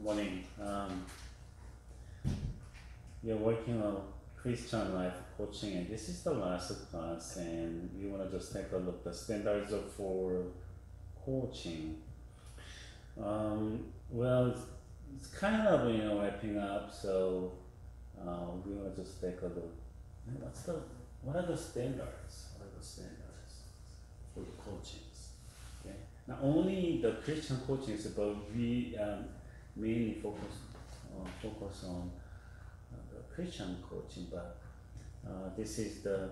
Morning. You're working on Christian life coaching, and this is the last class, and we want to just take a look at the standards for coaching. Well, it's kind of wrapping up, so we want to just take a look. What are the standards? What are the standards for the coachings? Okay. Not only the Christian coachings, but we mainly focus on the Christian coaching, but this is the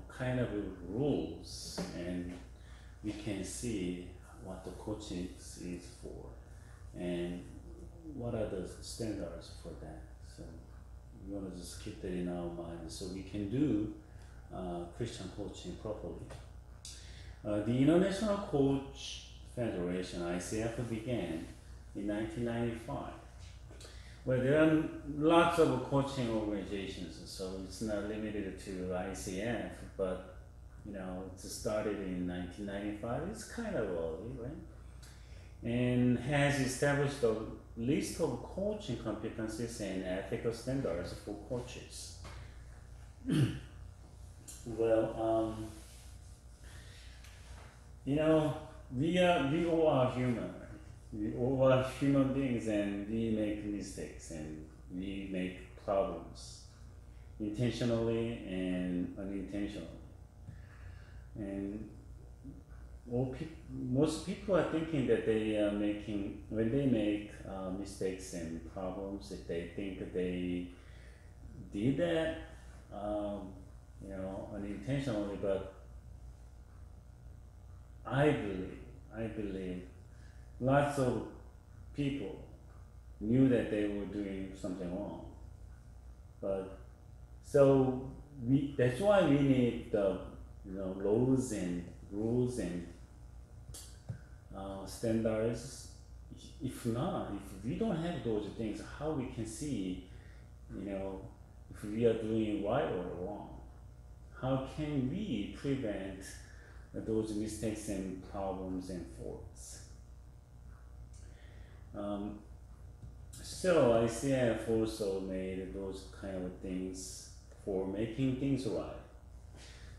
kind of rules, and we can see what the coaching is for and what are the standards for that. So we want to just keep that in our mind so we can do Christian coaching properly. The International Coach Federation, ICF, began in 1995. Well, there are lots of coaching organizations, so it's not limited to ICF, but it started in 1995. It's kind of early, right? And has established a list of coaching competencies and ethical standards for coaches. Well, we all are human. Right? We all are human beings, and we make mistakes and we make problems intentionally and unintentionally. And most people are thinking that they are making, when they make mistakes and problems, if they think that they did that, unintentionally, but I believe lots of people knew that they were doing something wrong. But so that's why we need the laws and rules and standards. If we don't have those things, how we can see if we are doing right or wrong? How can we prevent those mistakes and problems and faults? So ICF also made those kind of things for making things right.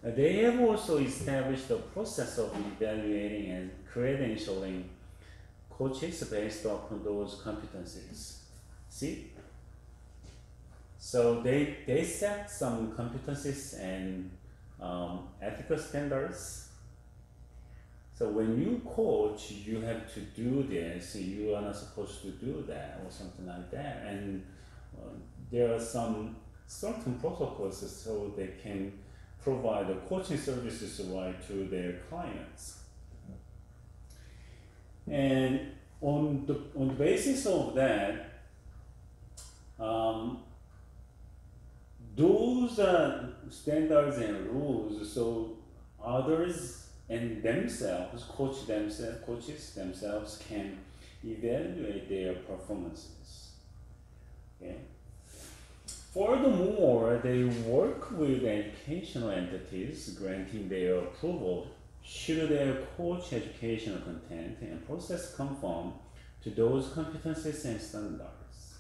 They have also established a process of evaluating and credentialing coaches based upon those competencies. See? So they set some competencies and ethical standards. So when you coach, you have to do this, you are not supposed to do that, or something like that. And there are some certain protocols so they can provide the coaching services right to their clients. And on the basis of that, those are standards and rules, so others and themselves, coaches themselves can evaluate their performances. Okay. Furthermore, they work with educational entities granting their approval should their coach educational content and process conform to those competencies and standards.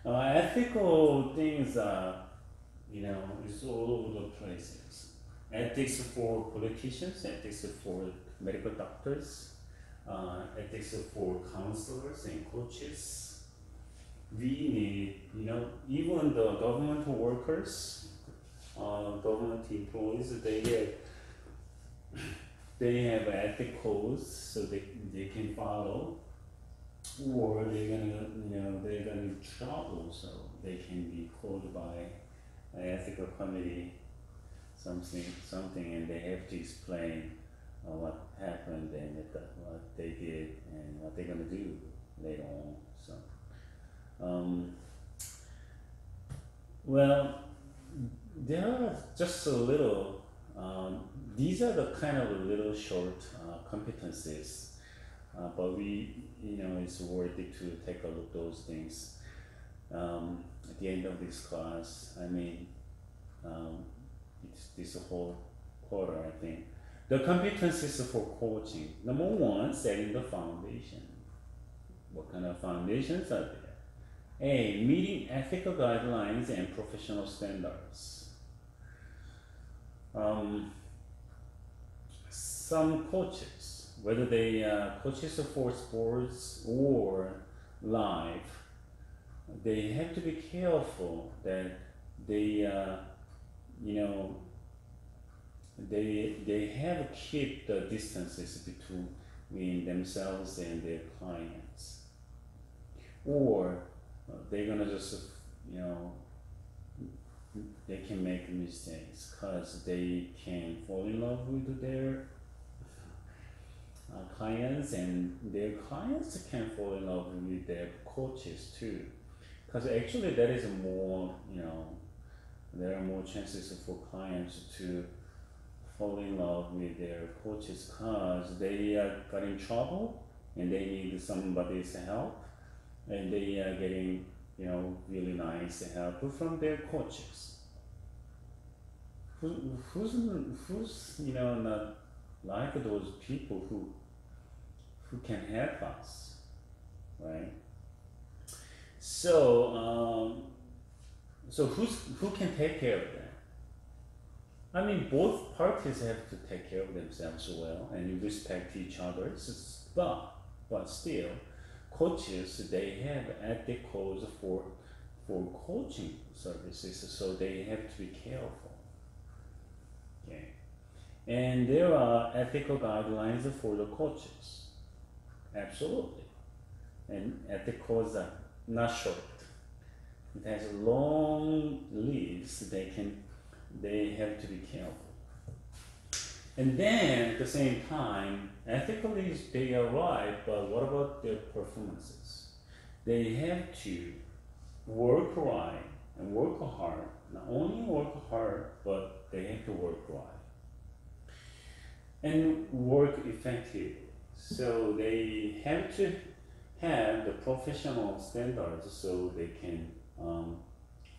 Ethical things are, it's all over the places. Ethics for politicians, ethics for medical doctors, ethics for counselors and coaches. We need, even the government workers, government employees, they have ethic codes so they can follow, or they're gonna trouble, so they can be called by an ethical committee, something, and they have to explain what happened and what they did and what they're gonna do later on. So, well, there are just a little. These are the kind of little short competencies, but it's worth it to take a look at those things at the end of this class. I mean, it's this whole quarter, I think. The competencies for coaching. Number one, setting the foundation. What kind of foundations are there? A, meeting ethical guidelines and professional standards. Some coaches, whether they coaches for sports or life, they have to be careful that they, they have to keep the distances between themselves and their clients, or they're gonna just, they can make mistakes because they can fall in love with their clients, and their clients can fall in love with their coaches too. Because actually, that is more, there are more chances for clients to fall in love with their coaches because they got in trouble and they need somebody's help, and they are getting, really nice help from their coaches. Who's not like those people who can help us, right? So who can take care of them? I mean, both parties have to take care of themselves well and respect each other. But still, coaches, they have ethicals for coaching services, so they have to be careful. Okay, and there are ethical guidelines for the coaches. Absolutely, and ethicals are not short. It has long leaves. They have to be careful. And then at the same time, ethically they are right, but what about their performances? They have to work right and work hard. Not only work hard, but they have to work right and work effectively. So they have to have the professional standards so they can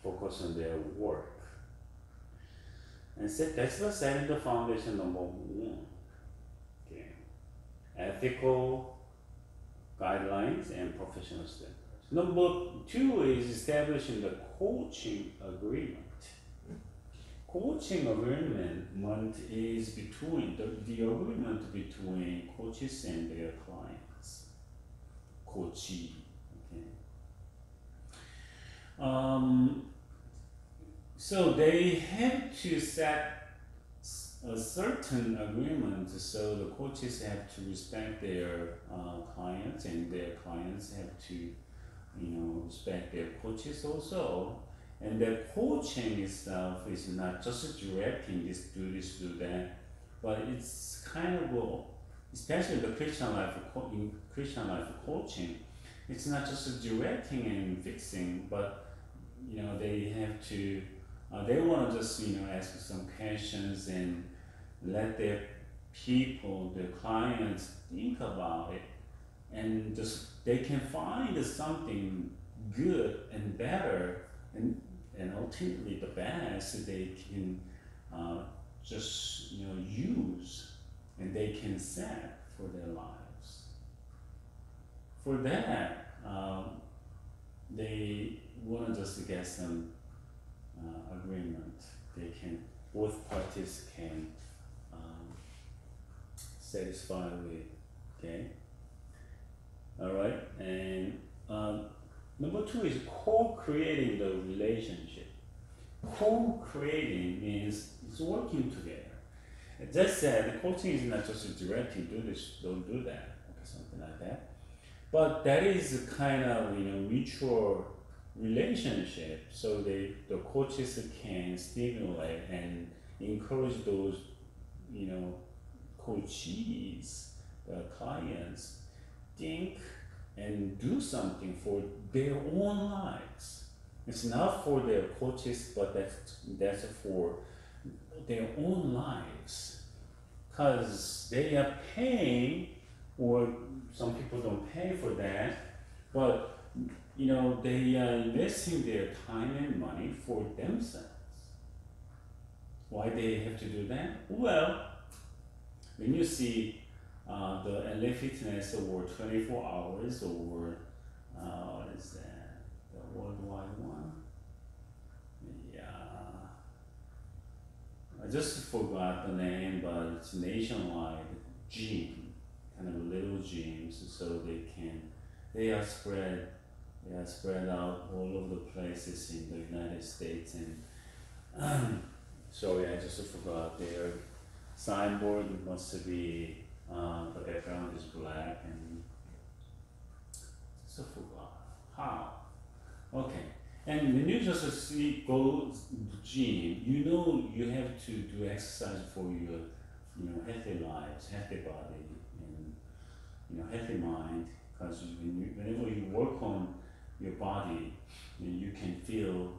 focus on their work. And so that's the setting the foundation number one. Okay. Ethical guidelines and professional standards. Number two is establishing the coaching agreement. Coaching agreement is between the agreement between coaches and their clients. Coachee. Okay. So they have to set a certain agreement, so the coaches have to respect their clients, and their clients have to, respect their coaches also. And the coaching itself is not just directing this, do that, but it's kind of, especially the Christian life coaching, it's not just directing and fixing, but they have to. They want to just, ask some questions and let their people, their clients, think about it, and just they can find something good and better, and ultimately the best they can just use, and they can set for their lives. For that, they want to just get some agreement. Both parties can satisfy with. Okay. All right. And number two is co-creating the relationship. Co-creating means it's working together. As I said, the coaching is not just directing, do this, don't do that, okay, something like that. But that is a kind of mutual relationship, so the coaches can stimulate and encourage those coachees, the clients, think and do something for their own lives. It's not for their coaches, but that's for their own lives, because they are paying, or some people don't pay for that, but they are investing their time and money for themselves. Why they have to do that? Well, when you see the LA Fitness or 24 hours or what is that? The worldwide one? Yeah. I just forgot the name, but it's nationwide gym, kind of little gyms, so they are spread out all over the places in the United States, and sorry, I just forgot their signboard must be the background is black, and just forgot how. Okay, and when you just go to gym, you know you have to do exercise for your healthy lives, healthy body, and healthy mind. Because whenever you work on your body, you can feel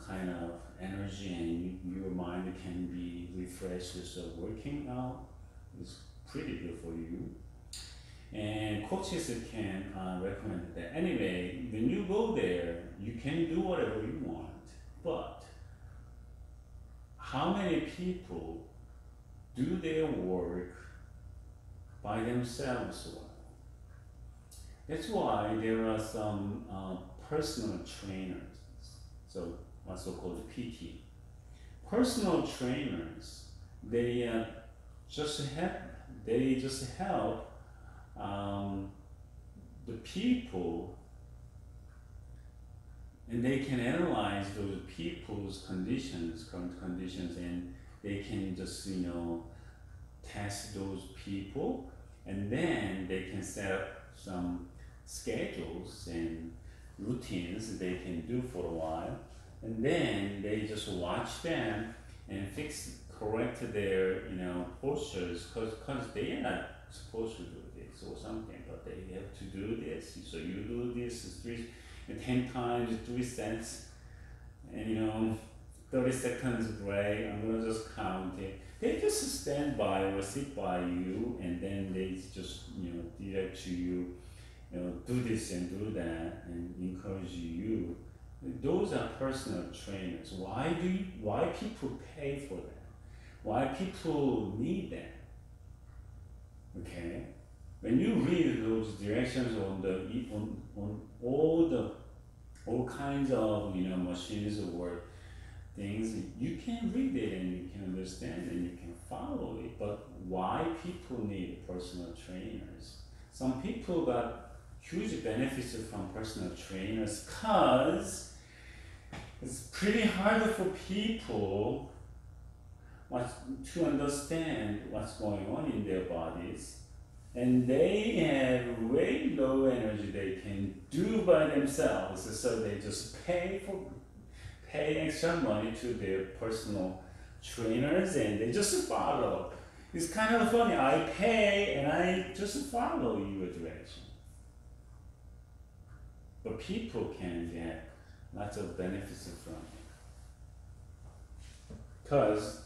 kind of energy, and your mind can be refreshed. So working out is pretty good for you. And coaches can recommend that. Anyway, when you go there, you can do whatever you want. But how many people do their work by themselves well? That's why there are some personal trainers. So what's so-called PT. Personal trainers, they just help the people, and they can analyze those people's current conditions, and they can just test those people, and then they can set up some schedules and routines they can do for a while, and then they just watch them and correct their postures, because they are not supposed to do this or something, but they have to do this. So you do this 10 times, 3 sets, and 30 seconds break. I'm gonna just count it. They just stand by or sit by you, and then they just direct to you, do this and do that, and encourage you. Those are personal trainers. Why people pay for that? Why people need that? Okay, when you read those directions on all kinds of machines or things, you can read it and you can understand and you can follow it. But why people need personal trainers? Some people got huge benefits from personal trainers because it's pretty hard for people to understand what's going on in their bodies, and they have way low energy they can do by themselves, so they just pay extra money to their personal trainers, and they just follow. It's kind of funny. I pay and I just follow your direction. But people can get lots of benefits from it. Because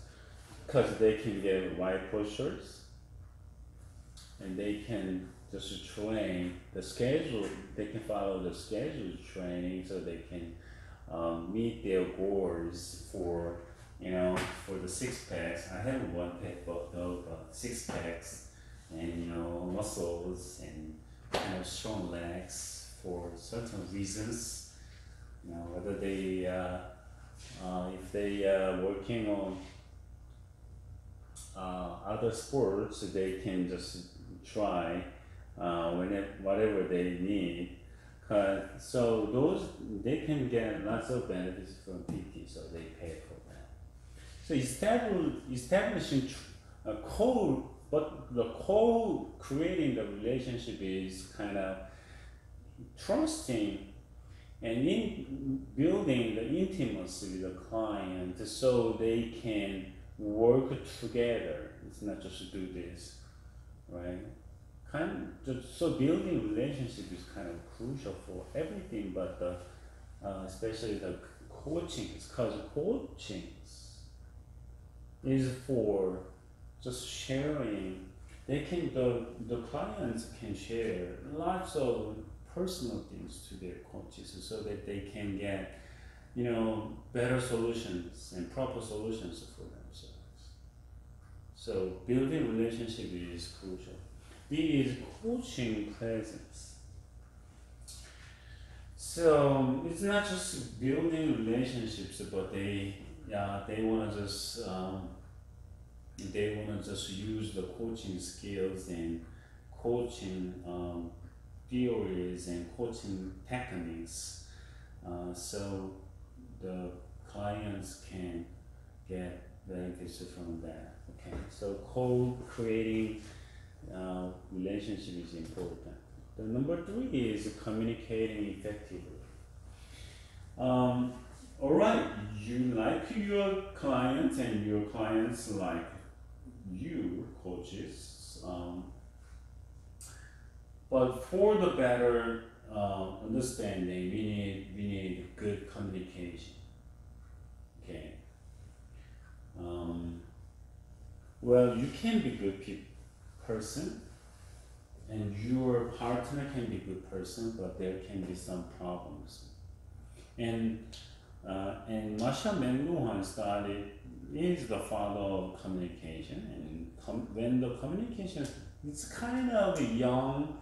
they can get right postures, and they can just train the schedule. They can follow the scheduled training, so they can meet their goals for the 6 packs. I have 1 pack, but 6 packs, and muscles and kind of strong legs for certain reasons. Whether they if they are working on other sports, they can just try whatever they need. So they can get lots of benefits from PT, so they pay for that. So establishing a code, but the code creating the relationship is kind of trusting and in building the intimacy with the client, so they can work together. It's not just to do this, right? So building relationship is kind of crucial for everything, but especially the coaching, because coaching is for just sharing. The clients can share lots of personal things to their coaches, so that they can get better solutions and proper solutions for themselves. So building relationship is crucial. B is coaching presence. So it's not just building relationships, but they wanna just use the coaching skills and coaching theories and coaching techniques, so the clients can get benefits from that. Okay, so co-creating relationship is important. The number 3 is communicating effectively. All right, you like your clients and your clients like you, coaches. But for the better understanding, we need good communication. Okay. Well, you can be good person, and your partner can be good person, but there can be some problems. And Masha McLuhan studied is the father of communication, and when the communication is kind of young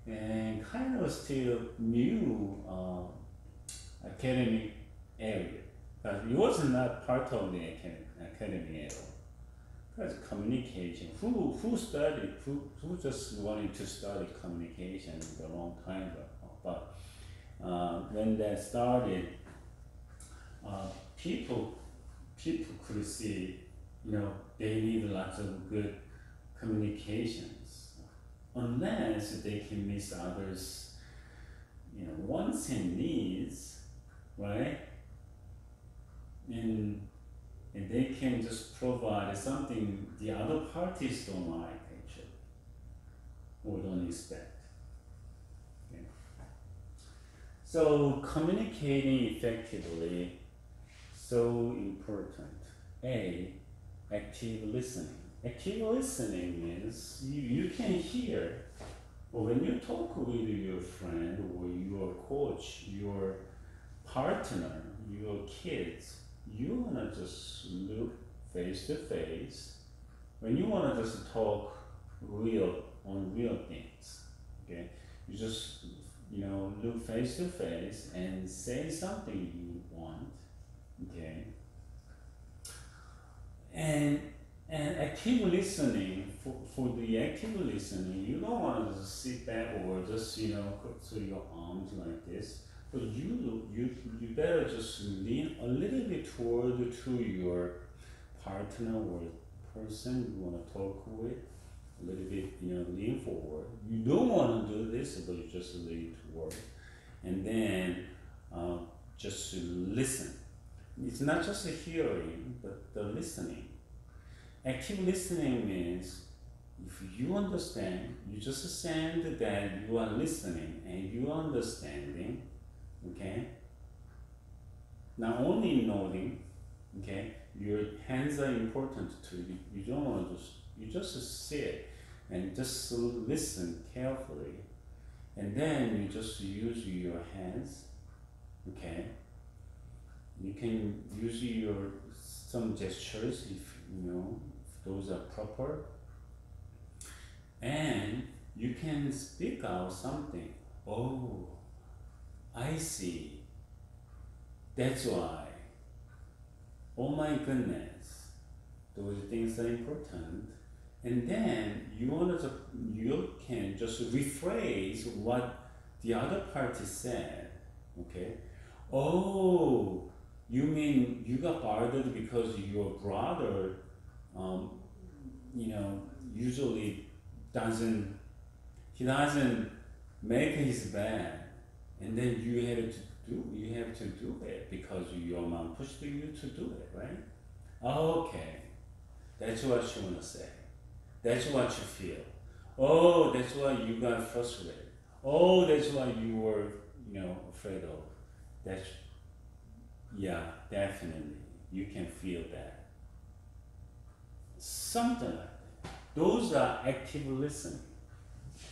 and kind of still new academic area, but it was not part of the academic area. Because communication, who just wanted to study communication a long time ago, but when that started, people could see, they need lots of good communications, unless they can miss others, wants and needs, right? And they can just provide something the other parties don't like, actually, or don't expect. Okay. So communicating effectively, so important. A, active listening. Active listening means you can hear, or when you talk with your friend or your coach, your partner, your kids, you wanna just look face to face. When you wanna just talk real things, okay? You just look face to face and say something you want, okay? And active listening, for the active listening, you don't want to just sit back or just put your arms like this. But you better just lean a little bit toward to your partner or person you want to talk with, a little bit, lean forward. You don't want to do this, but you just lean toward, and then just listen. It's not just the hearing, but the listening. Active listening means if you understand, you just send that you are listening and you are understanding. Okay. Not only nodding, okay, your hands are important too. You don't want to you just sit and just listen carefully, and then you just use your hands. Okay. You can use some gestures if those are proper, and you can speak out something. Oh, I see. That's why. Oh my goodness. Those things are important. And then you can just rephrase what the other party said. Okay? Oh, you mean you got bothered because your brother usually doesn't make his bed. And then you have to do it because your mom pushed you to do it, right? Okay, that's what you wanna say. That's what you feel. Oh, that's why you got frustrated. Oh, that's why you were, afraid of. Definitely, you can feel that. Something like that. Those are active listening.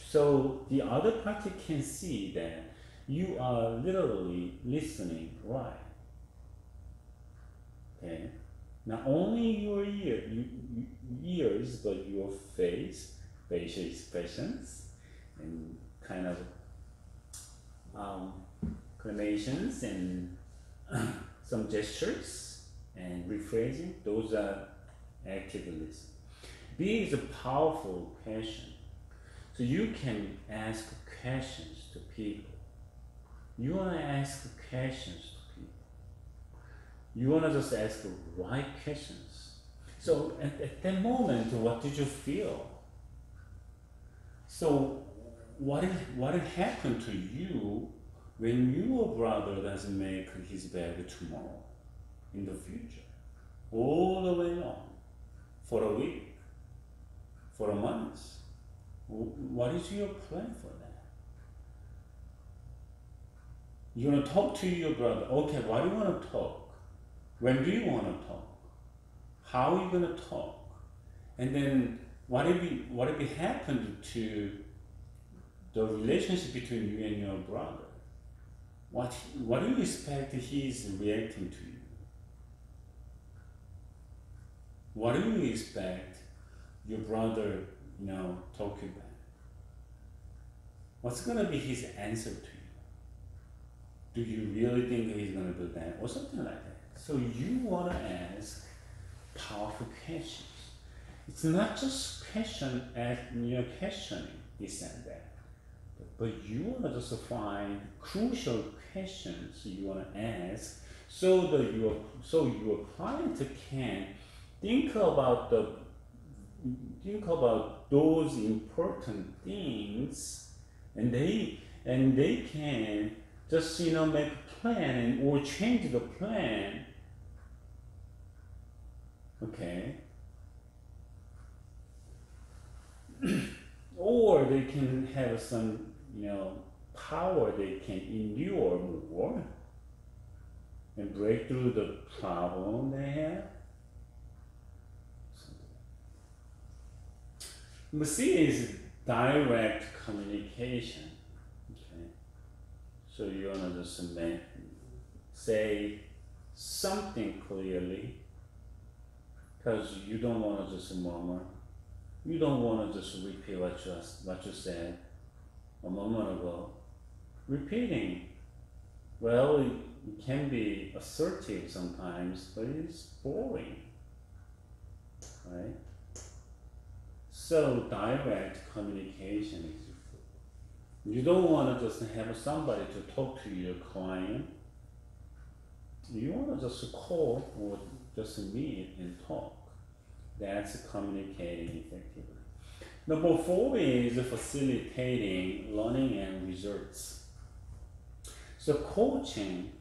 So the other party can see that you are literally listening, right? Okay. Not only your ears, but your face, facial expressions, and kind of inclinations and some gestures and rephrasing. Those are active listening. B is a powerful question. So you can ask questions to people. You want to ask questions to people. You want to just ask the right questions. So at that moment, what did you feel? So what happened to you when your brother doesn't make his bed tomorrow, in the future, all the way on, for a week, for a month? What is your plan for that? You're going to talk to your brother. Okay, why do you want to talk? When do you want to talk? How are you going to talk? And then what if it happened to the relationship between you and your brother? What do you expect he's reacting to you? What do you expect your brother, talk you back? What's going to be his answer to you? Do you really think he's going to do that? Or something like that. So you want to ask powerful questions. It's not just questioning this and that, but you want to just find crucial questions you want to ask so that your client can think about those important things, and they can just make a plan or change the plan. Okay. Or they can have some power, they can endure more and break through the problem they have. Number C is direct communication. Okay. So you want to just say something clearly, because you don't want to just murmur. You don't want to just repeat what you said a moment ago. Repeating, well, it can be assertive sometimes, but it's boring, right? So direct communication is useful. You don't want to just have somebody to talk to your client. You want to just call or just meet and talk. That's communicating effectively. Number 4 is facilitating learning and results. So coaching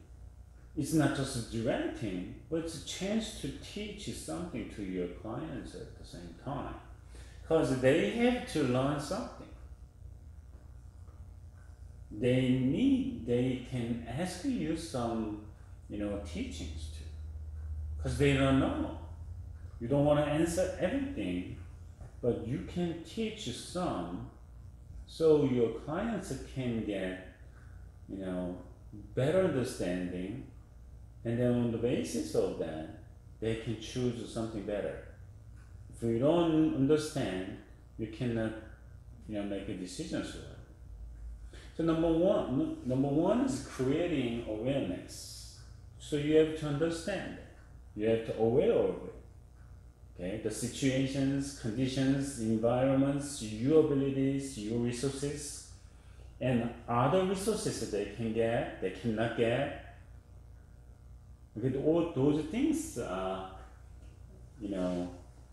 is not just directing, but it's a chance to teach something to your clients at the same time, because they have to learn something. They can ask you some, teachings too, because they don't know. You don't want to answer everything, but you can teach some, so your clients can get, better understanding, and then on the basis of that, they can choose something better. If you don't understand, you cannot, make a decision for it. So number one is creating awareness. So you have to understand it. You have to aware of it. Okay, the situations, conditions, environments, your abilities, your resources, and other resources they can get, they cannot get. Okay, all those things,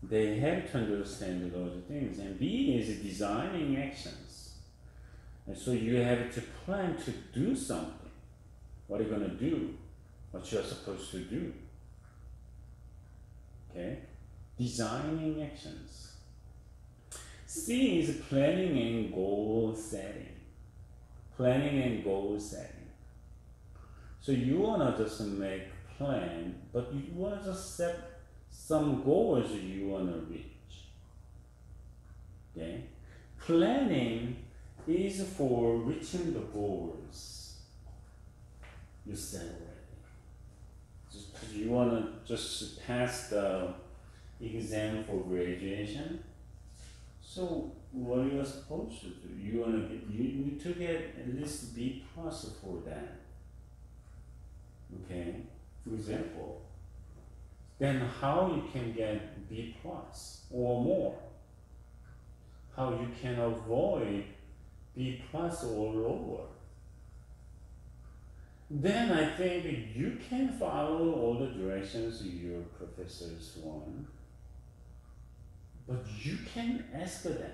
they have to understand those things. And B is designing actions. And so you have to plan to do something. What are you going to do? What you are supposed to do. Okay? Designing actions. C is planning and goal setting. Planning and goal setting. So you want to just make a plan, but you want to just set some goals you want to reach. Okay? Planning is for reaching the goals you set already. you want to just pass the exam for graduation. So what are you supposed to do? You need to get at least B plus for that. Okay, for example. Then how you can get B plus or more? How you can avoid B plus or lower? Then I think you can follow all the directions your professors want, but you can ask them,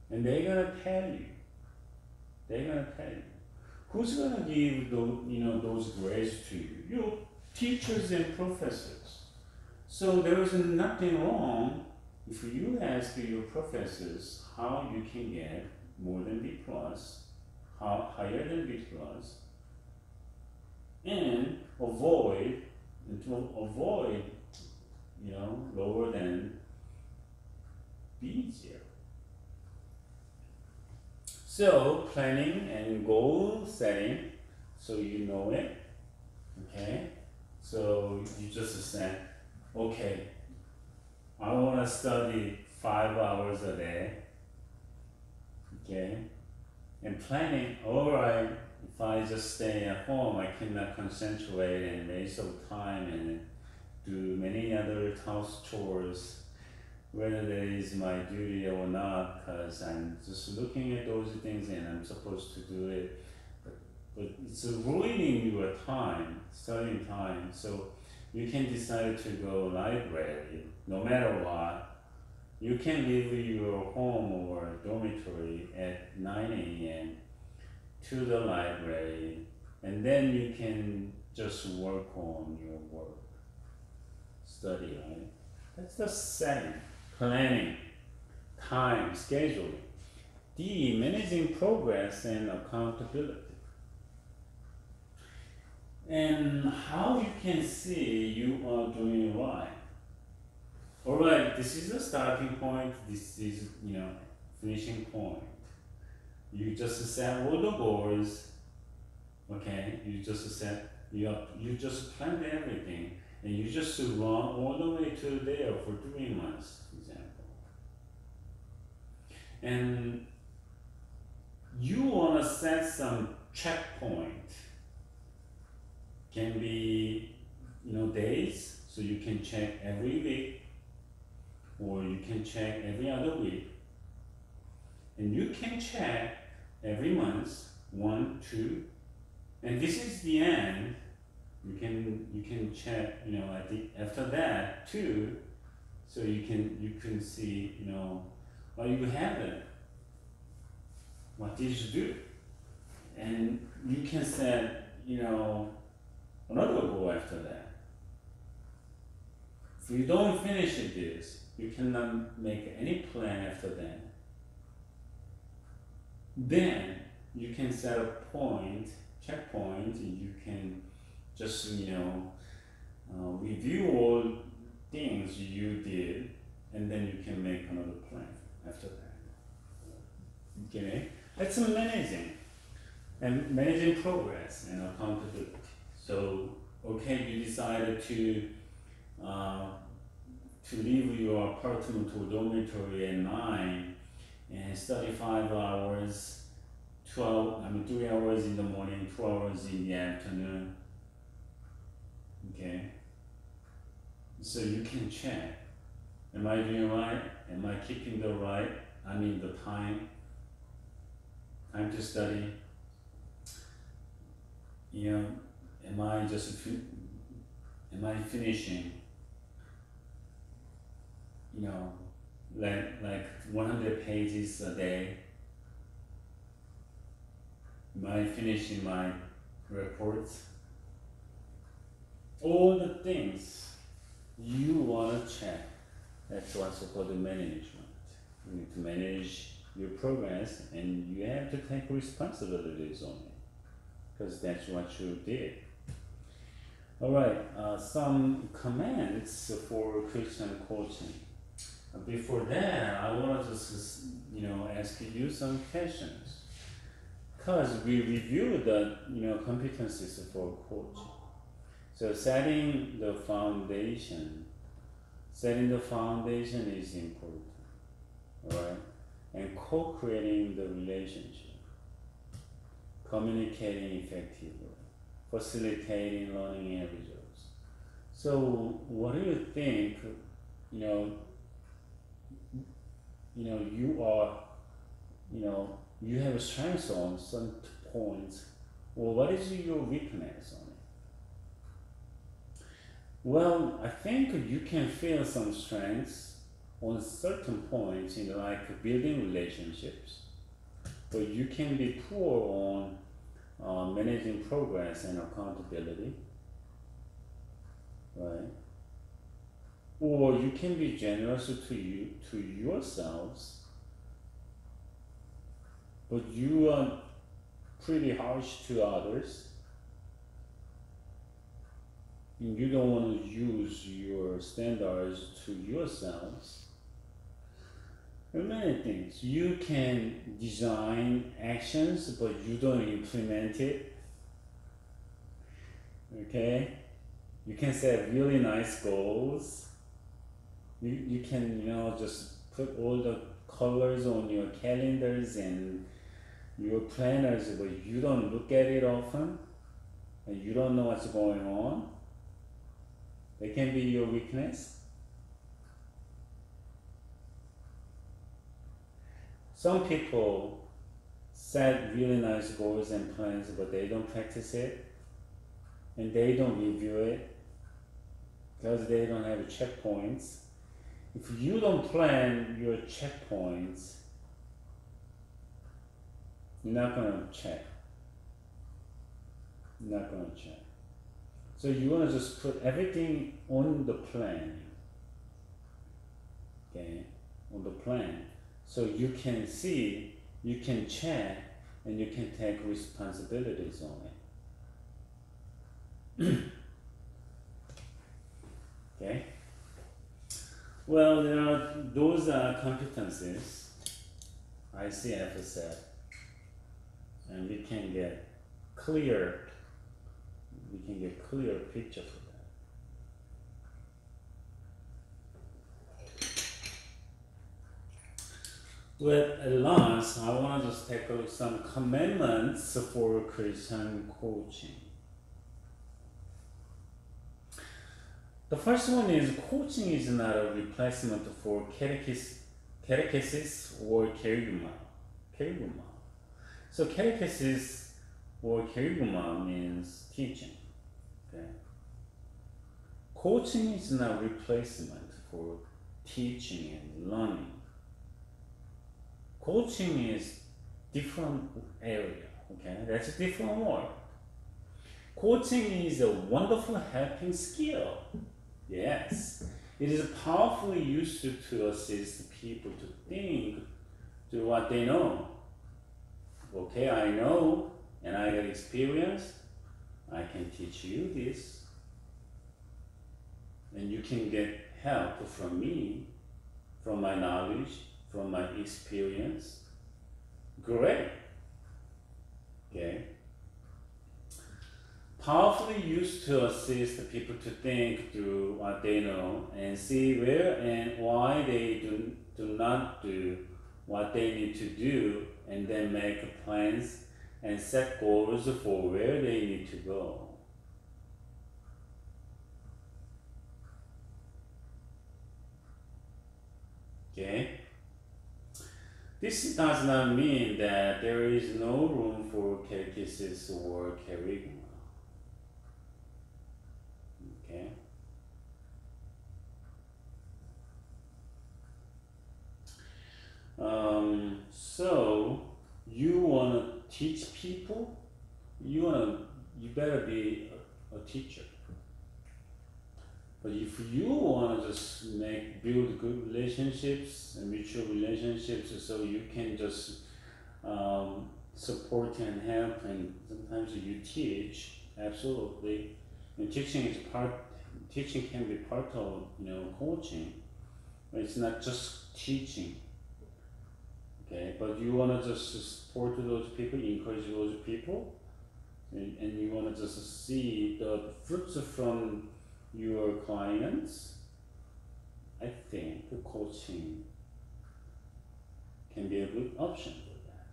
and they're gonna tell you. They're gonna tell you. Who's gonna give those grades to you? Your teachers and professors. So there is nothing wrong if you ask your professors how you can get more than B plus, higher than B plus, and avoid lower than B0. So planning and goal setting, so you know it, okay? So you just said, okay, I want to study 5 hours a day, okay? And planning, all right, if I just stay at home, I cannot concentrate and waste of time and do many other house chores, whether that is my duty or not, because I'm just looking at those things and I'm supposed to do it. But it's ruining your time, studying time. So you can decide to go library, no matter what. You can leave your home or dormitory at 9 a.m. to the library, and then you can just work on your work, study, right? That's the setting, planning, time, scheduling. D, managing progress and accountability. And how you can see you are doing right. Alright, this is the starting point, this is, finishing point. You just set all the goals, okay? You just planned everything, and you just run all the way to there for 3 months, for example. And you want to set some checkpoint. Can be, days, so you can check every week, or you can check every other week, and you can check every month, 1, 2, and this is the end. You can check, after that 2, so you can see, what you have it. What did you do? And you can set, another goal after that. If you don't finish this, you cannot make any plan after that. Then you can set a checkpoint, and you can just, review all things you did, and then you can make another plan after that. Okay? That's managing. And managing progress and accountability. So, okay, you decided to leave your apartment or dormitory at 9 and study 5 hours, 3 hours in the morning, 2 hours in the afternoon. Okay? So you can check. Am I doing right? Am I keeping the time to study? Am I finishing, like 100 pages a day? Am I finishing my reports? All the things you want to check. That's what's called management. You need to manage your progress, and you have to take responsibilities on it, because that's what you did. Alright, some comments for Christian coaching. Before that, I want to just, ask you some questions. Because we reviewed the, competencies for coaching. So setting the foundation is important, alright? And co-creating the relationship, communicating effectively, facilitating learning and results. So what do you think, you have strengths on some points, or what is your weakness on it? Well, I think you can feel some strengths on certain points in like building relationships, but you can be poor on managing progress and accountability, right? Or you can be generous to yourselves, but you are pretty harsh to others. And you don't want to use your standards to yourselves. There are many things. You can design actions, but you don't implement it. Okay? You can set really nice goals. You can, just put all the colors on your calendars and your planners, but you don't look at it often, and you don't know what's going on. That can be your weakness. Some people set really nice goals and plans, but they don't practice it, and they don't review it because they don't have checkpoints. If you don't plan your checkpoints, you're not going to check. You're not going to check. So you want to just put everything on the plan. Okay? On the plan. So you can see, you can check, and you can take responsibilities on it. Okay? Well, those are competencies ICF said, and we can get clear picture for that. Well, at last, I want to just take a look at some commandments for Christian coaching. The first one is coaching is not a replacement for catechesis or kerygma. So catechesis or kerygma means teaching. Okay. Coaching is not a replacement for teaching and learning. Coaching is different area. Okay, that's a different word. Coaching is a wonderful helping skill. Yes, it is powerfully used to assist people to think through what they know. Okay, I know and I got experience. I can teach you this. And you can get help from me, from my knowledge, from my experience. Great. Okay. Powerfully used to assist people to think through what they know and see where and why they do not do what they need to do, and then make plans and set goals for where they need to go. Okay? This does not mean that there is no room for catechesis or kerygma. Okay? So you want to teach people, you better be a teacher. But if you want to just build good relationships and mutual relationships, so you can just support and help, and sometimes you teach, absolutely. And teaching can be part of coaching, but it's not just teaching. Okay, but you want to just support those people, encourage those people, and you want to just see the fruits from your clients, I think the coaching can be a good option for that.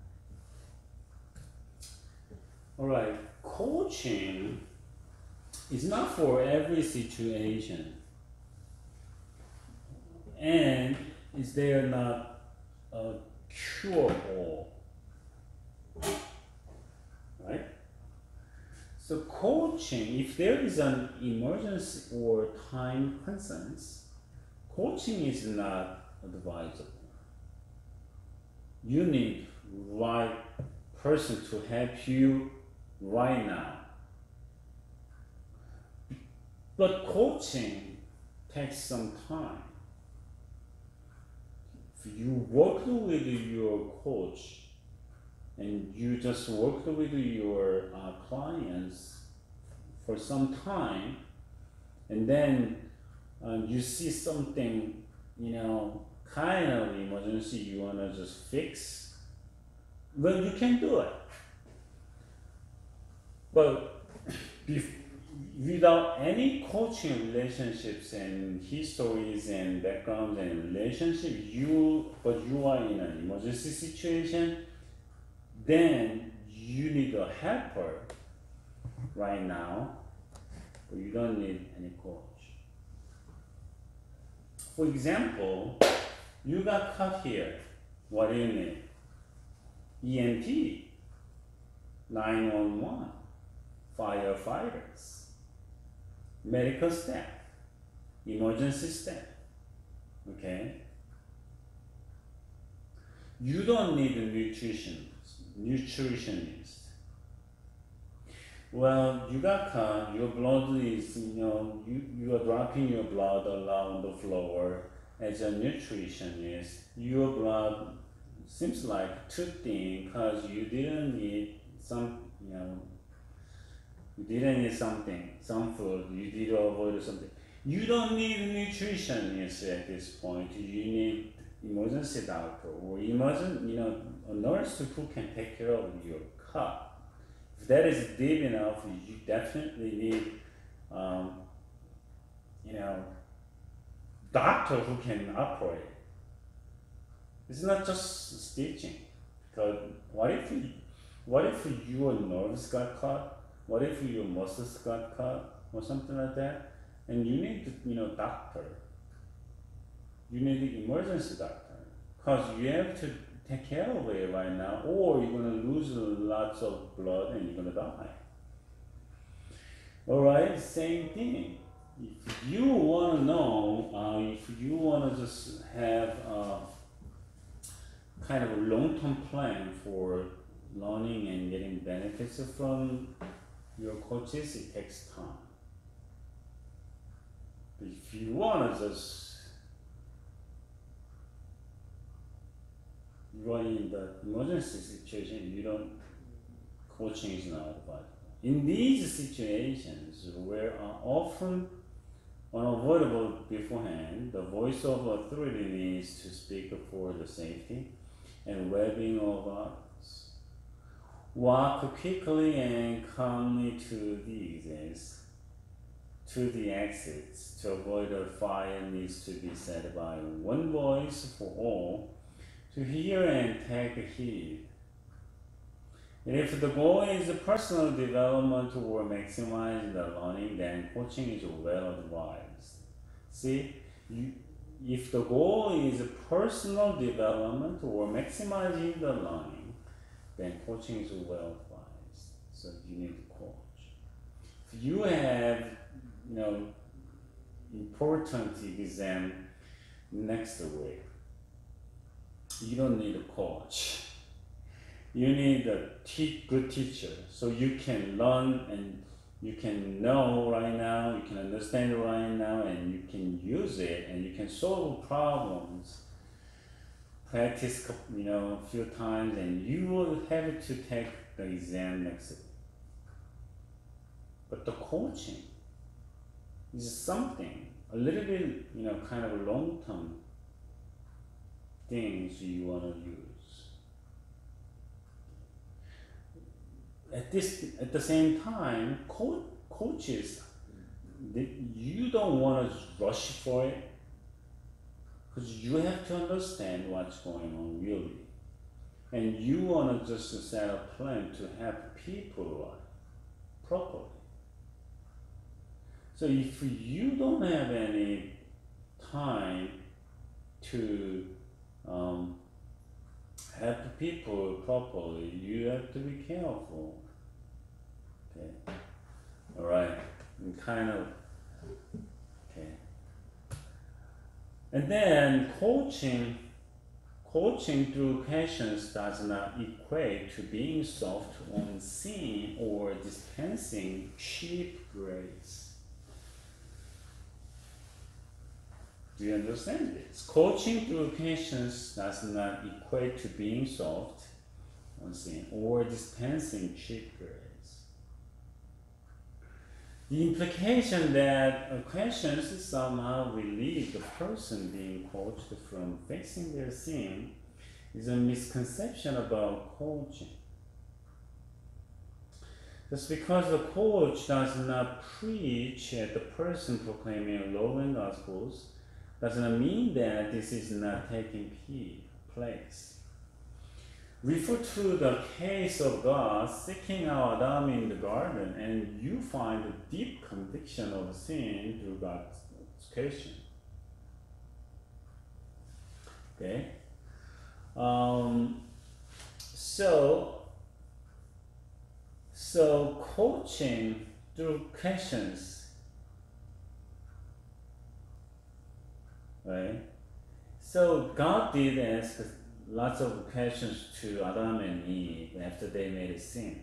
Alright, coaching is not for every situation, and is there not a cure-all, right? So coaching, if there is an emergency or time concerns, coaching is not advisable. You need right person to help you right now. But coaching takes some time. If you work with your coach and you just work with your clients for some time, and then you see something, kind of emergency you want to just fix, well, you can do it. But without any coaching relationships and histories and backgrounds and relationships, but you are in an emergency situation, then you need a helper right now, but you don't need any coach. For example, you got cut here. What do you need? EMT, 911, firefighters, medical staff, emergency staff, okay? You don't need a nutritionist. Well, you got cut, your blood is, you are dropping your blood along the floor. As a nutritionist, your blood seems like too thin because you didn't eat some something, some food, you did avoid something. You don't need a nutritionist at this point. You need emergency doctor or a nurse who can take care of your cut. If that is deep enough, you definitely need, doctor who can operate. It's not just stitching. Because what if your nerves got cut? What if your muscles got cut or something like that? And you need, doctor. You need the emergency doctor because you have to take care of it right now, or you're gonna lose lots of blood and you're gonna die. All right, same thing. If you wanna know, if you wanna just have a kind of a long-term plan for learning and getting benefits from your coaches, it takes time. But if you wanna just run in the emergency situation, coaching is not advisable. In these situations where are often unavoidable beforehand, the voice of authority needs to speak for the safety and well-being of others. Walk quickly and calmly to the exits. To avoid a fire needs to be said by one voice for all, to hear and take heed. And if the goal is personal development or maximizing the learning, then coaching is well advised. See, if the goal is personal development or maximizing the learning, then coaching is well advised. So you need a coach. If you have, important exam next week, you don't need a coach. You need a good teacher so you can learn and you can know right now, you can understand right now, and you can use it and you can solve problems. Practice, a few times, and you will have to take the exam next week. But the coaching is something a little bit, kind of long-term things you want to use. at the same time, coaches, you don't want to rush for it because you have to understand what's going on really, and you want to just set a plan to help people properly. So if you don't have any time to help people properly, you have to be careful. Okay. All right. Kind of. Okay. And then coaching through questions does not equate to being soft on scene or dispensing cheap grace. Do you understand this? Coaching through questions does not equate to being soft on scene or dispensing cheap grace. The implication that questions somehow relieve the person being coached from fixing their sin is a misconception about coaching. Just because the coach does not preach at the person proclaiming law and gospels does not mean that this is not taking place. Refer to the case of God seeking out Adam in the garden, and you find a deep conviction of sin through God's question. Okay? So coaching through questions, right? So God did ask lots of questions to Adam and Eve after they made a sin.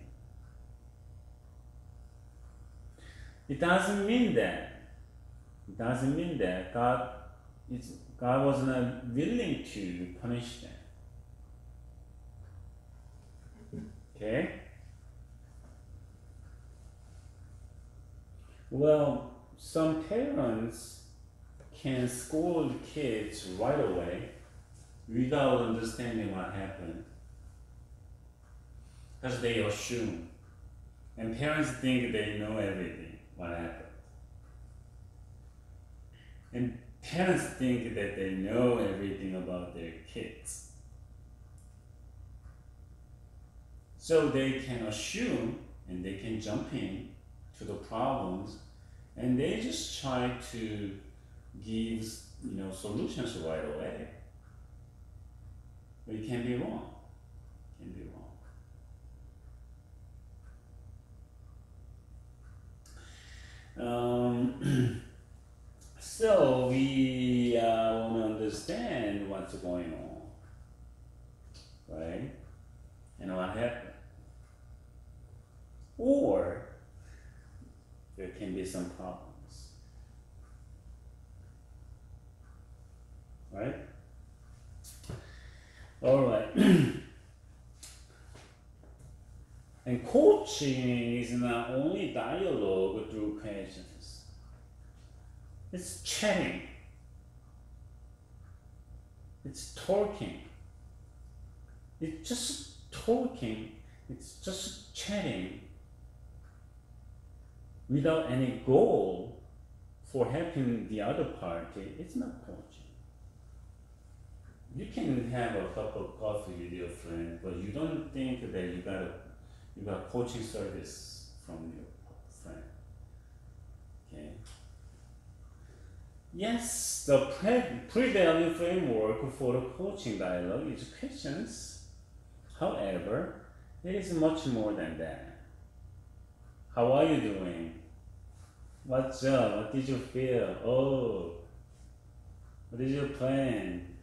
It doesn't mean that God was not willing to punish them. Okay? Well, some parents can scold kids right away without understanding what happened, because they assume, and parents think they know everything what happened, and parents think that they know everything about their kids, so they can assume and they can jump in to the problems, and they just try to give solutions right away. But it can be wrong. So we want to understand what's going on, right? And what happened. Or there can be some problems, right? All right. And coaching is not only dialogue through questions. It's chatting. It's talking. It's just talking. It's just chatting without any goal for helping the other party. It's not coaching. You can have a cup of coffee with your friend, but you don't think that you got coaching service from your friend. Okay. Yes, the prevailing framework for the coaching dialogue is questions. However, it is much more than that. How are you doing? What's up? What did you feel? Oh, what is your plan?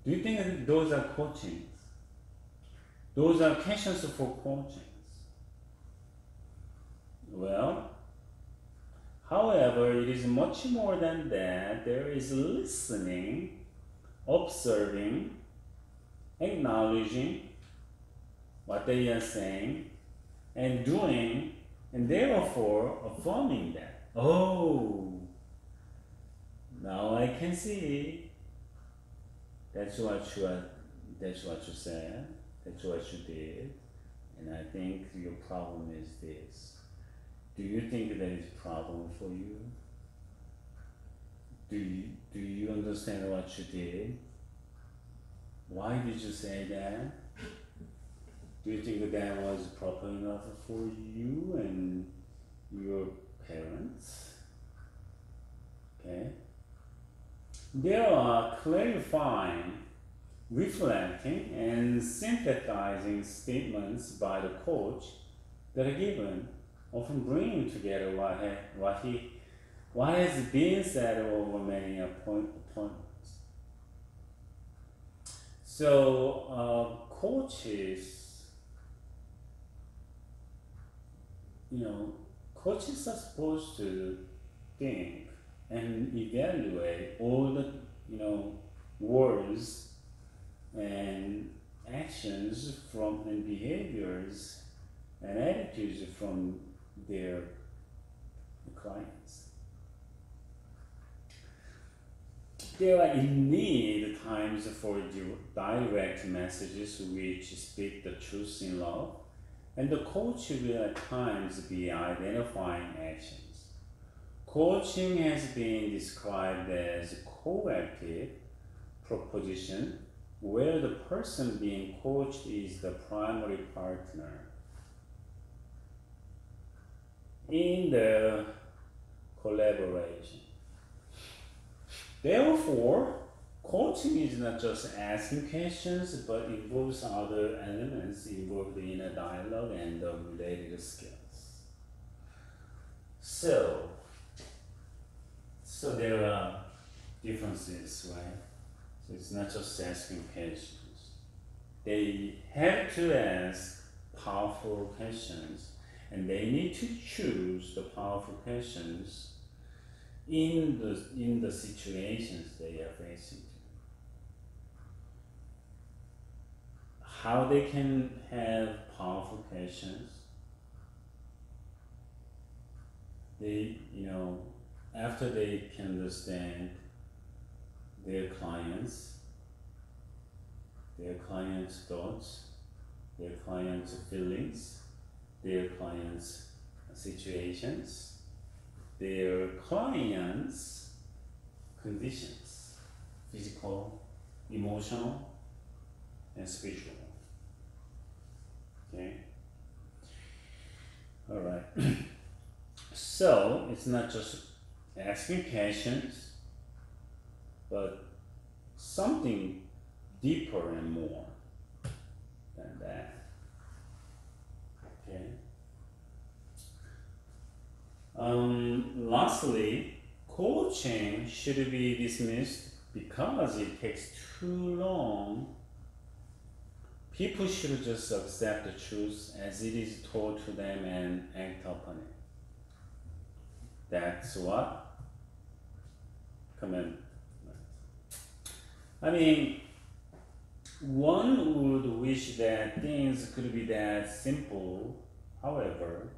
Do you think that those are coachings? Those are questions for coachings. Well, however, it is much more than that. There is listening, observing, acknowledging what they are saying, and doing, and therefore affirming that. Oh, now I can see. That's what you said. That's what you did, And I think your problem is this. Do you think there is a problem for you? Do you understand what you did? Why did you say that? Do you think that was proper enough for you and your parents? Okay. There are clarifying, reflecting, and sympathizing statements by the coach that are given, often bringing together what has been said over many appointments. So coaches, coaches are supposed to think and evaluate all the words and actions from and behaviors and attitudes from their clients. There are indeed times for direct messages which speak the truth in love, and the coach will at times be identifying actions. Coaching has been described as coactive proposition, where the person being coached is the primary partner in the collaboration. Therefore, coaching is not just asking questions, but involves other elements involved in a dialogue and the related skills. So there are differences, right? So it's not just asking questions. They have to ask powerful questions, and they need to choose the powerful questions in the situations they are facing. How they can have powerful questions. They, after they can understand their clients' thoughts, their clients' feelings, their clients' situations, their clients' conditions, physical, emotional, and spiritual. Okay? All right. So, it's not just asking questions, but something deeper and more than that. Okay? Lastly, coaching should be dismissed because it takes too long. People should just accept the truth as it is told to them and act upon it. That's what? Commandment. I mean, one would wish that things could be that simple. However,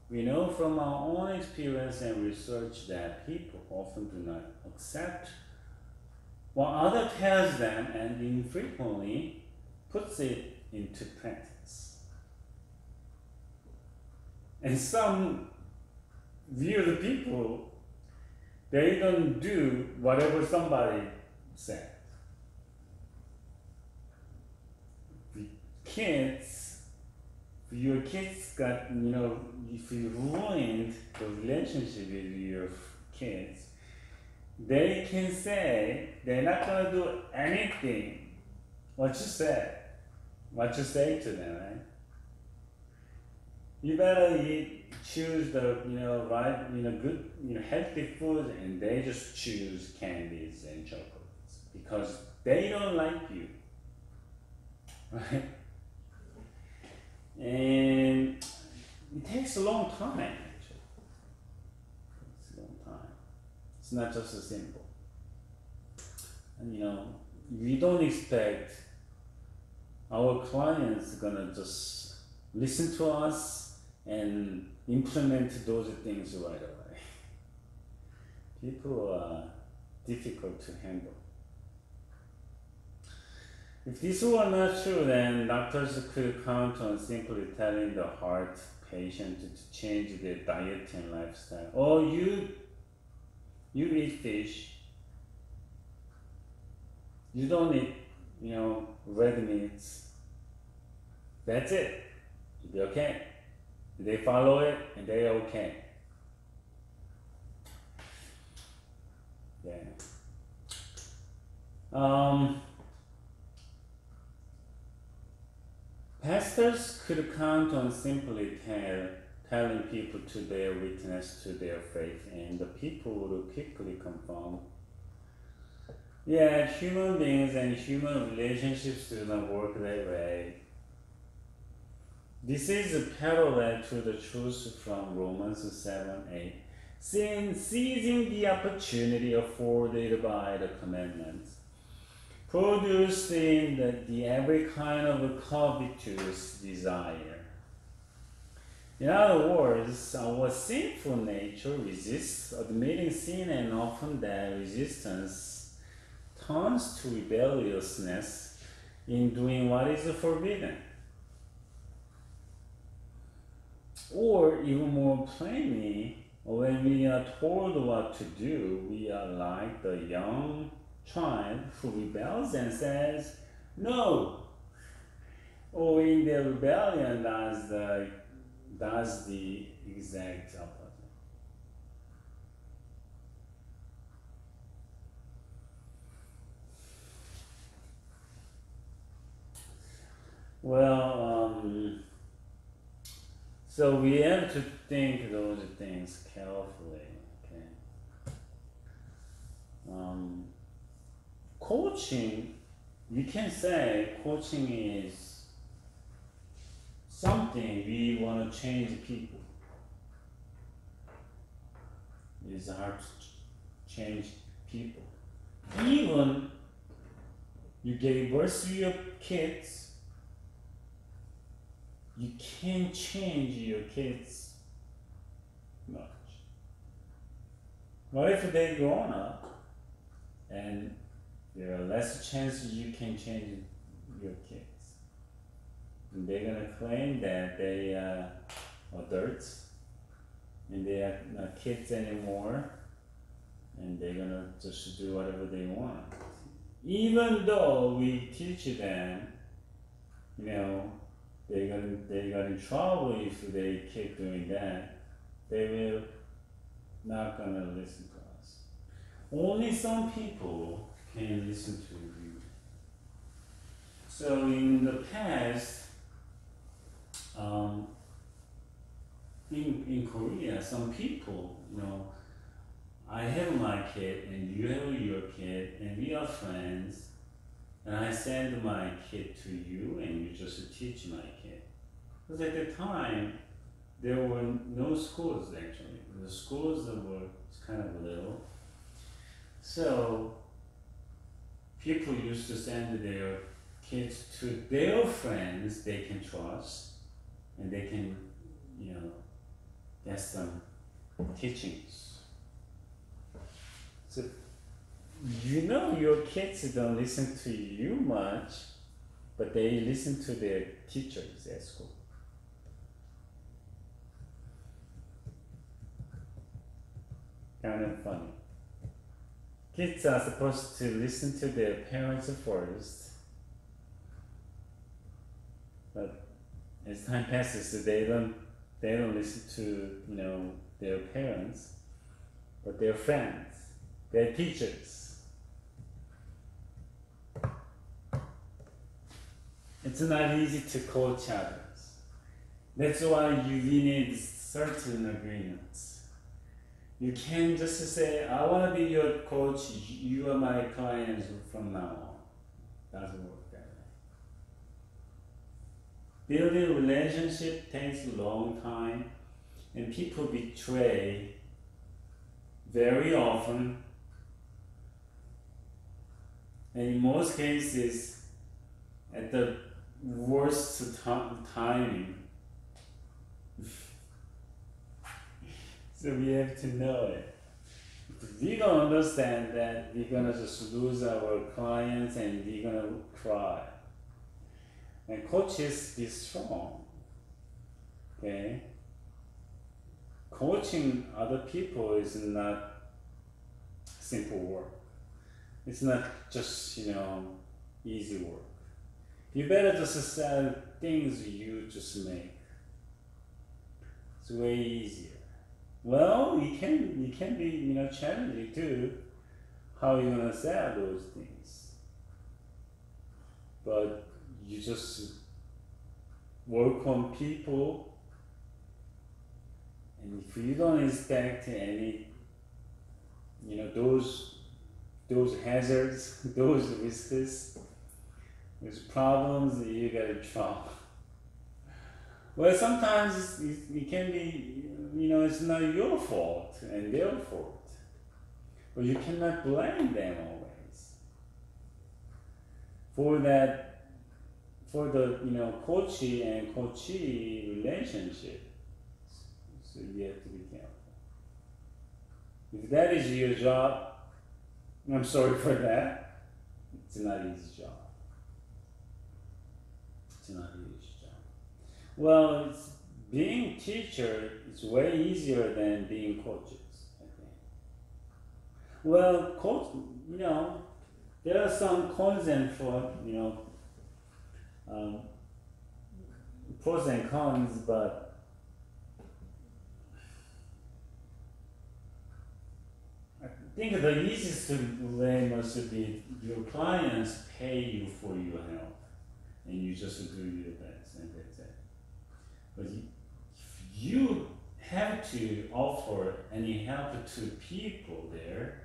we know from our own experience and research that people often do not accept what others tells them and infrequently puts it into practice. And some weird people, they don't do whatever somebody said. Your kids got, if you ruined the relationship with your kids, they can say they're not going to do anything what you said, what you say to them, right? You better choose the, right, good, healthy food, and they just choose candies and chocolates because they don't like you, right? And it takes a long time, actually. It's a long time. It's not just as simple. And we don't expect our clients gonna just listen to us and implement those things right away. People are difficult to handle. If this were not true, then doctors could count on simply telling the heart patient to change their diet and lifestyle. Oh, you eat fish. You don't eat, red meats. That's it. You'll be okay. They follow it and they're okay. Yeah. Pastors could count on simply telling people to bear witness to their faith, and the people would quickly conform. Yeah, human beings and human relationships do not work that way. This is parallel to the truth from Romans 7:8. Seizing the opportunity afforded by the commandments, producing the every kind of covetous desire. In other words, our sinful nature resists admitting sin, and often that resistance turns to rebelliousness in doing what is forbidden. Or even more plainly, when we are told what to do, we are like the young child who rebels and says, no. Or in their rebellion does the exact opposite. Well, so we have to think those things carefully, okay? Coaching, you can say coaching is something we want to change people. It's hard to change people. Even you gave birth to your kids, you can't change your kids much. What if they're grown up and there are less chances you can change your kids? And they're gonna claim that they are adults and they are not kids anymore, and they're gonna just do whatever they want. Even though we teach them, they got in trouble if they keep doing that. They will not gonna listen to us. Only some people can listen to you. So in the past, in Korea, some people, I have my kid and you have your kid and we are friends, and I send my kid to you and you just teach my kid. Because at the time, there were no schools actually. The schools were kind of little. So people used to send their kids to their friends they can trust, and they can, get some teachings. So your kids don't listen to you much, but they listen to their teachers at school. Kind of funny. Kids are supposed to listen to their parents first, but as time passes, they don't listen to their parents, but their friends, their teachers. It's not easy to coach others. That's why you need certain agreements. You can't just say, I want to be your coach, you are my client from now on. Doesn't work that way. Building a relationship takes a long time, and people betray very often. And in most cases, at the worst timing. So we have to know it. If we don't understand that, we're gonna just lose our clients and we're gonna cry. And coaches be strong. Okay? Coaching other people is not simple work. It's not just, easy work. You better just sell things you just make. It's way easier. Well, it can be, challenging too. How are you gonna sell those things? But you just work on people, and if you don't expect any, those hazards, those risks, those problems, you gotta try. Well, sometimes it can be, it's not your fault and their fault, but you cannot blame them always for that, for the coachee and coachee relationship. So you have to be careful. If that is your job, I'm sorry for that. It's not an easy job. It's not an easy job. Well, being teacher is way easier than being coaches, I think. Well, there are some cons and pros and cons, but I think the easiest way must be your clients pay you for your help, and you just do your best, and that's it. But if you have to offer any help to people there,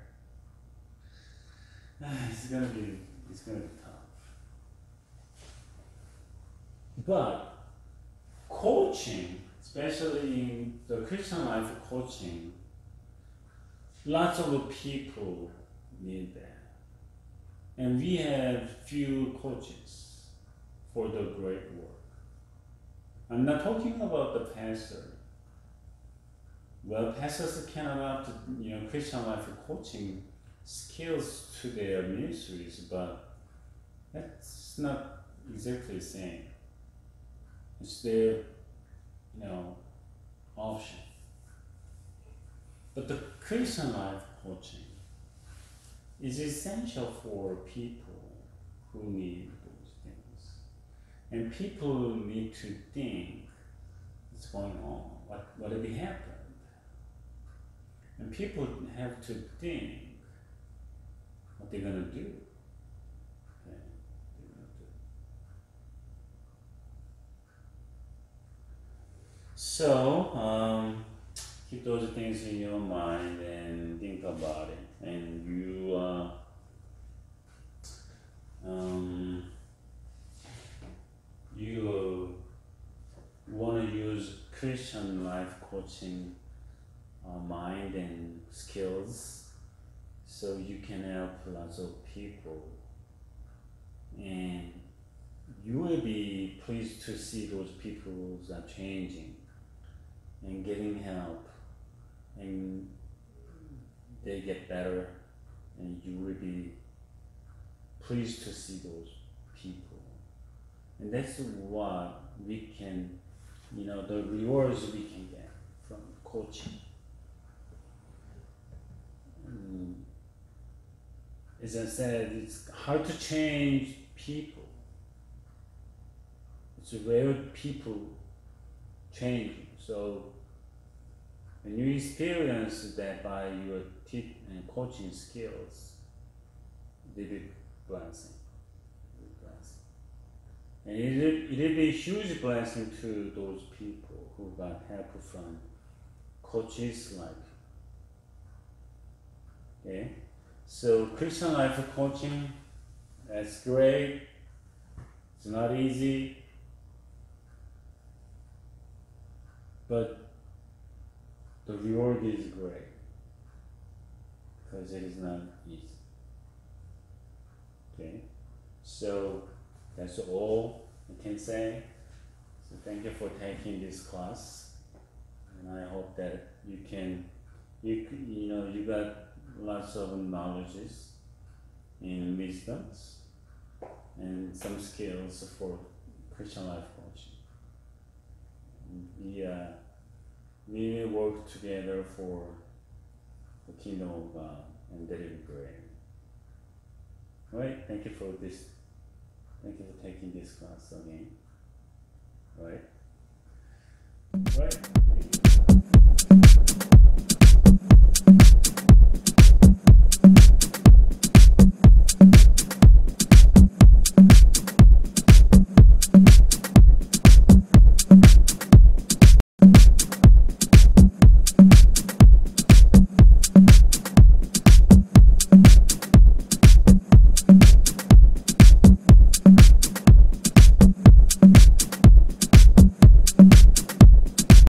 it's gonna be tough. But coaching, especially in the Christian life coaching, lots of people need that. And we have few coaches for the great work. I'm not talking about the pastor. Well, pastors can adapt, Christian life coaching skills to their ministries, but that's not exactly the same. It's their, option. But the Christian life coaching is essential for people who need those things. And people need to think what's going on, what really happened. And people have to think what they're gonna do. Okay? So, keep those things in your mind and think about it. And you want to use Christian life coaching mind and skills so you can help lots of people, and you will be pleased to see those people are changing and getting help, and they get better, and you will be pleased to see those people. And that's what we can, the rewards we can get from coaching. As I said, it's hard to change people. It's rare people changing. So when you experience that by your and coaching skills, they be blessing. And it will be a huge blessing to those people who got help from coaches like you. Okay? So Christian life coaching, that's great. It's not easy, but the reward is great because it is not easy. Okay, so that's all I can say. So thank you for taking this class, and I hope that you got lots of knowledges and wisdoms and some skills for Christian life coaching. We will work together for the kingdom of God, and that will be great. Right? Thank you for this. Thank you for taking this class again. Right? Right?